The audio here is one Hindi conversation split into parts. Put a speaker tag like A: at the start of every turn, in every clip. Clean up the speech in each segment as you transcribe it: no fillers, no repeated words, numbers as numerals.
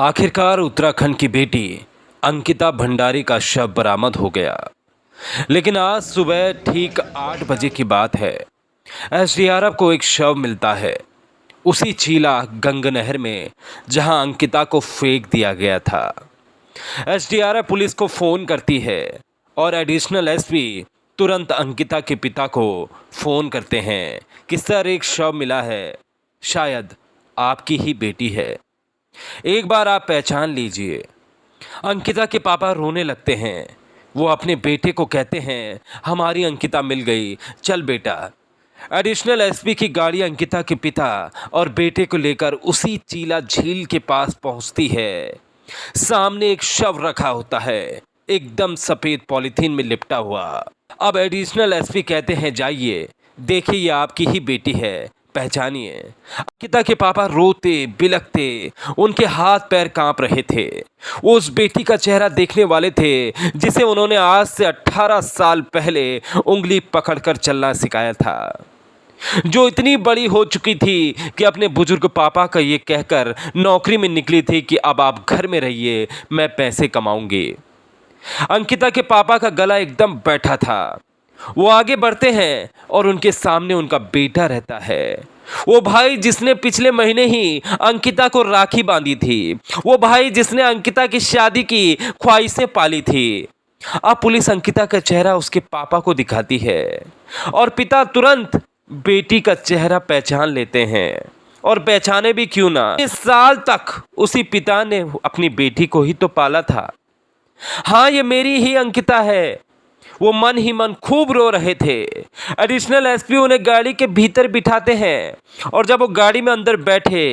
A: आखिरकार उत्तराखंड की बेटी अंकिता भंडारी का शव बरामद हो गया। लेकिन आज सुबह ठीक 8 बजे की बात है। एसडीआरएफ को एक शव मिलता है उसी चीला गंग नहर में जहां अंकिता को फेंक दिया गया था। एसडीआरएफ पुलिस को फ़ोन करती है और एडिशनल एसपी तुरंत अंकिता के पिता को फ़ोन करते हैं कि सर एक शव मिला है, शायद आपकी ही बेटी है, एक बार आप पहचान लीजिए। अंकिता के पापा रोने लगते हैं। वो अपने बेटे को कहते हैं हमारी अंकिता मिल गई, चल बेटा। एडिशनल एसपी की गाड़ी अंकिता के पिता और बेटे को लेकर उसी चीला झील के पास पहुंचती है। सामने एक शव रखा होता है, एकदम सफ़ेद पॉलीथीन में लिपटा हुआ। अब एडिशनल एसपी कहते हैं जाइए देखिए ये आपकी ही बेटी है, पहचानिए। अंकिता के पापा रोते बिलखते, उनके हाथ पैर कांप रहे थे। वो उस बेटी का चेहरा देखने वाले थे जिसे उन्होंने आज से 18 साल पहले उंगली पकड़कर चलना सिखाया था, जो इतनी बड़ी हो चुकी थी कि अपने बुजुर्ग पापा का ये कहकर नौकरी में निकली थी कि अब आप घर में रहिए, मैं पैसे कमाऊंगी। अंकिता के पापा का गला एकदम बैठा था। वो आगे बढ़ते हैं और उनके सामने उनका बेटा रहता है, वो भाई जिसने पिछले महीने ही अंकिता को राखी बांधी थी, वो भाई जिसने अंकिता की शादी की ख्वाहिशें पाली थी। अब पुलिस अंकिता का चेहरा उसके पापा को दिखाती है और पिता तुरंत बेटी का चेहरा पहचान लेते हैं। और पहचाने भी क्यों ना, इस साल तक उसी पिता ने अपनी बेटी को ही तो पाला था। हाँ, ये मेरी ही अंकिता है। वो मन ही मन खूब रो रहे थे। एडिशनल एसपी उन्हें गाड़ी के भीतर बिठाते हैं और जब वो गाड़ी में अंदर बैठे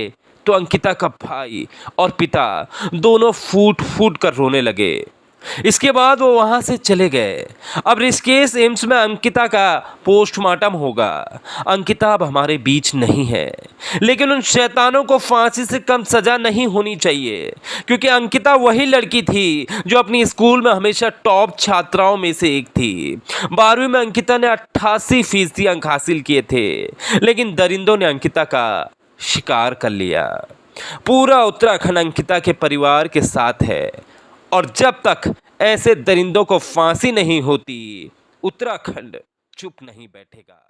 A: तो अंकिता का भाई और पिता दोनों फूट फूट कर रोने लगे। इसके बाद वो वहाँ से चले गए। अब ऋषिकेश एम्स में अंकिता का पोस्टमार्टम होगा। अंकिता अब हमारे बीच नहीं है, लेकिन उन शैतानों को फांसी से कम सज़ा नहीं होनी चाहिए, क्योंकि अंकिता वही लड़की थी जो अपनी स्कूल में हमेशा टॉप छात्राओं में से एक थी। 12वीं में अंकिता ने 88% अंक हासिल किए थे, लेकिन दरिंदों ने अंकिता का शिकार कर लिया। पूरा उत्तराखंड अंकिता के परिवार के साथ है और जब तक ऐसे दरिंदों को फांसी नहीं होती, उत्तराखंड चुप नहीं बैठेगा।